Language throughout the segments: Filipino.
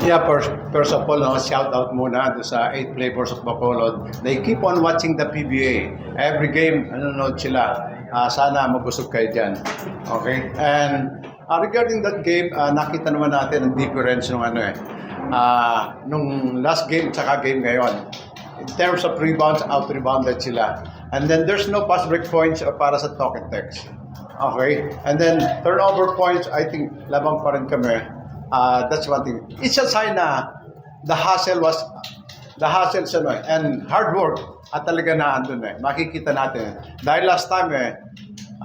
Yeah, first of all, no, shout out muna do sa 8 players of Bacolod. They keep on watching the PBA. Every game, nanonood sila. Sana mabusog kayo dyan. Okay? And regarding that game, nakita naman natin ang difference nung nung last game tsaka game ngayon. In terms of rebounds, out-rebounded sila. And then there's no pass break points para sa talk and text. Okay? And then turnover points, I think labang pa rin kami. That's one thing. It's a sign na the hustle and hard work at talaga na andun makikita natin. Dahil last time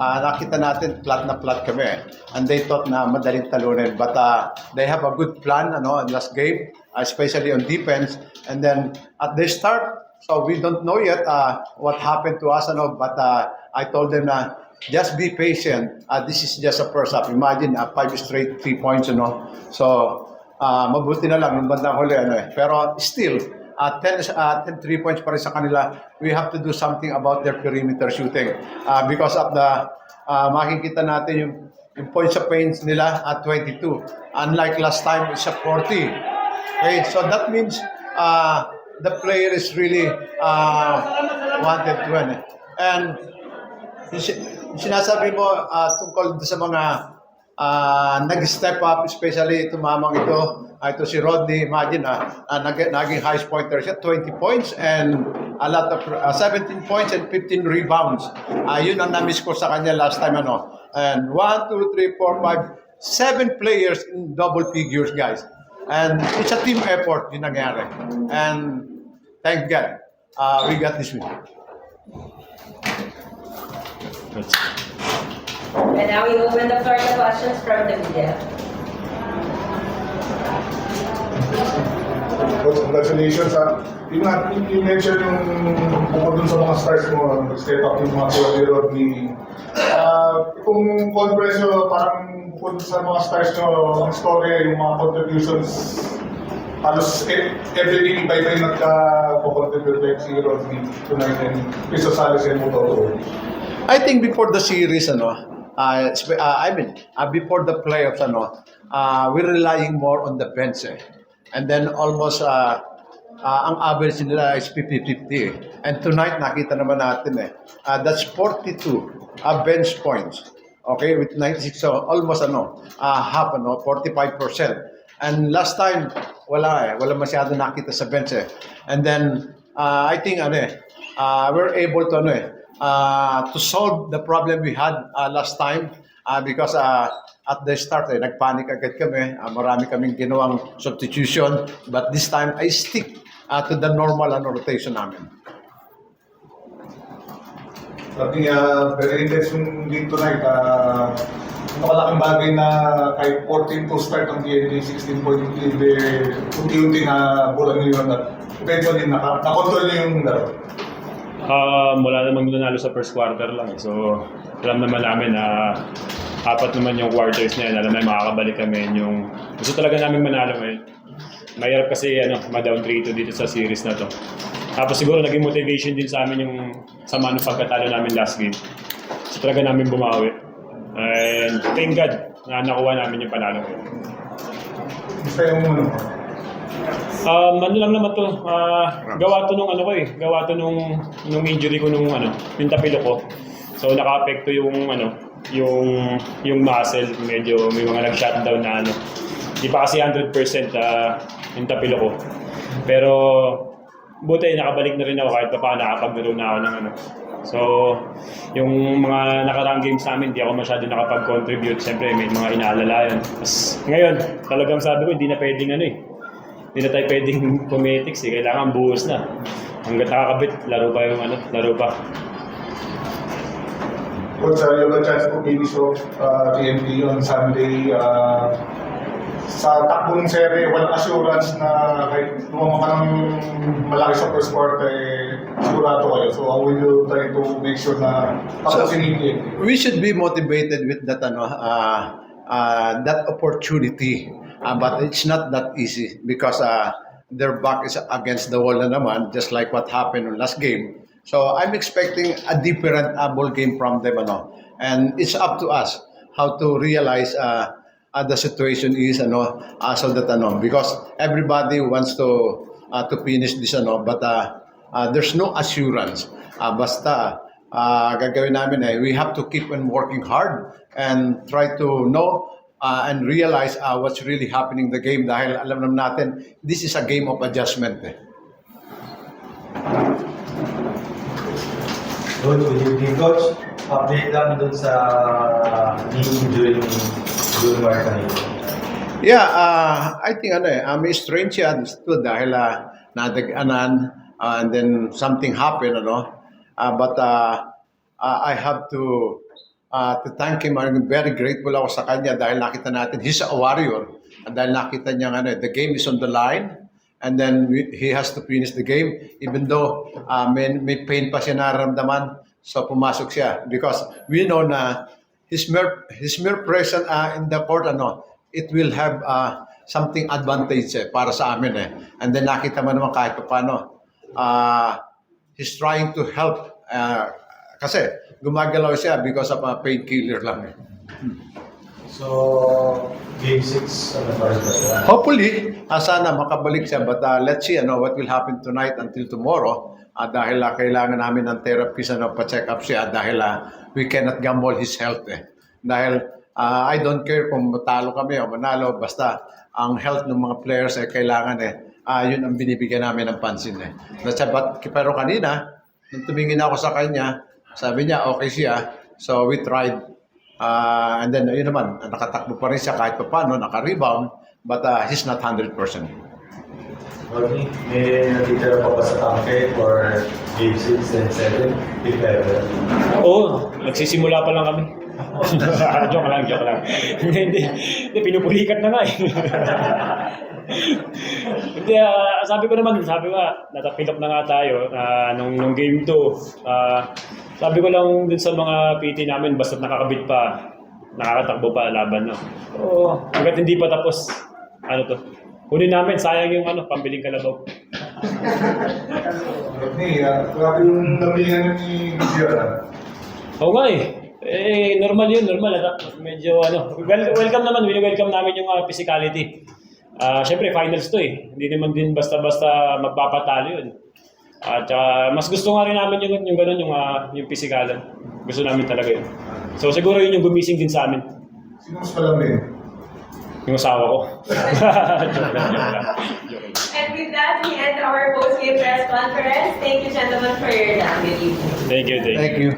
nakita natin flat na flat kami and they thought na madaling talunin but they have a good plan last game, especially on defense, and then at the start, so we don't know yet what happened to us but I told them na just be patient. This is just a first half. Imagine 5 straight 3 points, So, mabuti na lang ng bandang huli, Pero still, 10 3 points pa rin sa kanila. We have to do something about their perimeter shooting. Because of the, makikita natin yung points of pains nila at 22. Unlike last time, it's a 40. Okay, so that means the player is really wanted to win. And sinasabi mo tungkol sa mga nag-step up, especially tumamang ito si Rodney. Imagine naging highest pointer siya, 20 points and a lot of 17 points and 15 rebounds. Yun ang na-miss ko sa kanya last time and 1, 2, 3, 4, 5 7 players in double figures, guys, and it's a team effort yung nangyari, and thank God we got this win. And now we open the floor to questions from the media. Congratulations. You mentioned yung bukod dun sa mga stars mo, nag-step up yung mga tulad ni Rodney. Kung conference nyo, parang bukod sa mga stars nyo, ang story, yung mga contributions, halos every game by nagka-contribute like si Rodney tonight and Piso Salas and Mototo. I think before the series, before the playoffs, we're relying more on the bench, and then almost ang average nila is 50-50. And tonight, nakita naman natin that's 42 bench points. Okay, with 96, so almost half, 45%. And last time, wala masyado nakita sa bench And then I think we're able to solve the problem we had last time because at the start nagpanic agad kami, marami kaming ginawang substitution, but this time I stick to the normal rotation namin. Sabi niya, very intense yung game tonight. Napakalaking bagay na kahit 14 to start ang TNT, 16 point lead, unti-unti na bulan niyo yun at eventually na-control niyo yung laro. Wala namang nanalo sa first quarter lang. So, alam naman namin na apat naman yung quarters na yan. Alam na makakabalik kami. Yung gusto talaga namin manalo ngayon. Mahirap kasi ma-down 3-2 dito sa series na to. Tapos siguro naging motivation din sa amin yung sama ng pagkatalo namin last game. So talaga namin bumawi. And thank God na nakuha namin yung panalo ngayon. Gusto yung ano lang naman to, gawa to nung injury ko nung yung tapilo ko. So naka-apekto yung yung muscle, medyo may mga nag-shutdown na Di pa kasi 100% yung tapilo ko. Pero buti nakabalik na rin ako kahit pa paano nakapaglaro na ako ng So, yung mga nakaraang games namin, hindi ako masyado nakapag-contribute. Siyempre, may mga inaalala yun. Tapos, ngayon, talagang sabi ko, hindi na pwedeng hindi na tayo pwedeng cometics Kailangan buhos na. Hanggat nakakabit, laro pa. Coach, you have a chance to finish off TNT on Sunday. Sa takbo ng serye, walang assurance na kahit lumama ka ng malaki sa first quarter, sigurado kayo. So how will you try to make sure na tapusin yung TNT? We should be motivated with that that opportunity. But it's not that easy because their back is against the wall na naman, just like what happened in last game. So I'm expecting a different ball game from them. And it's up to us how to realize the situation is so that because everybody wants to finish this but there's no assurance. Basta gagawin namin we have to keep on working hard and try to know and realize what's really happening in the game dahil alam naman natin this is a game of adjustment. Good evening, Coach. Update lang dun sa knee injury ni Junior kanina. Yeah, I think may strange siya dito dahil nadaganan and then something happened but I have to thank him. I'm very grateful ako sa kanya dahil nakita natin he's a warrior dahil nakita niya the game is on the line and then he has to finish the game even though may pain pa siya nararamdaman. So pumasok siya because we know na his mere presence in the court it will have something advantage para sa amin and then nakita mo naman kahit paano he's trying to help kasi gumagalaw siya because of a painkiller lang So, Game 6 ano pa rin ba? Hopefully sana makabalik siya but let's see what will happen tonight until tomorrow dahil kailangan namin ng therapist pa-check up siya dahil we cannot gamble his health dahil I don't care kung matalo kami o manalo basta ang health ng mga players kailangan yun ang binibigyan namin ng pansin pero kanina nung tumingin ako sa kanya sabi niya okay siya so we tried and then yun naman nakatakbo pa rin siya kahit paano naka-rebound but he's not 100%. Rodney, may natitira pa ba sa tangke for Game 6 and 7 if ever? Oo, nagsisimula pa lang kami. Joke lang. Hindi, pinupulikat na nga Hindi, sabi ko natapilok na nga tayo nung game 2. Sabi ko lang din sa mga PT namin, basta nakakabit pa, nakakatakbo pa laban Oo, hanggat hindi pa tapos, kunin namin, sayang yung pambiling kalabaw. Rodney, grabe yung nabilihan ni Gizia. Oo nga normal yun. Medyo welcome naman, welcome namin yung physicality. Siyempre, finals to Hindi naman din basta-basta magpapatalo yun. At mas gusto nga rin namin yung ganun, yung physikalan. Gusto namin talaga yun. So siguro yun yung gumising din sa amin. Sino mas malamig? Yung asawa ko. Joke lang. And with that, we end our post-game press conference. Thank you, gentlemen, for your time. Good evening. Thank you. Thank you.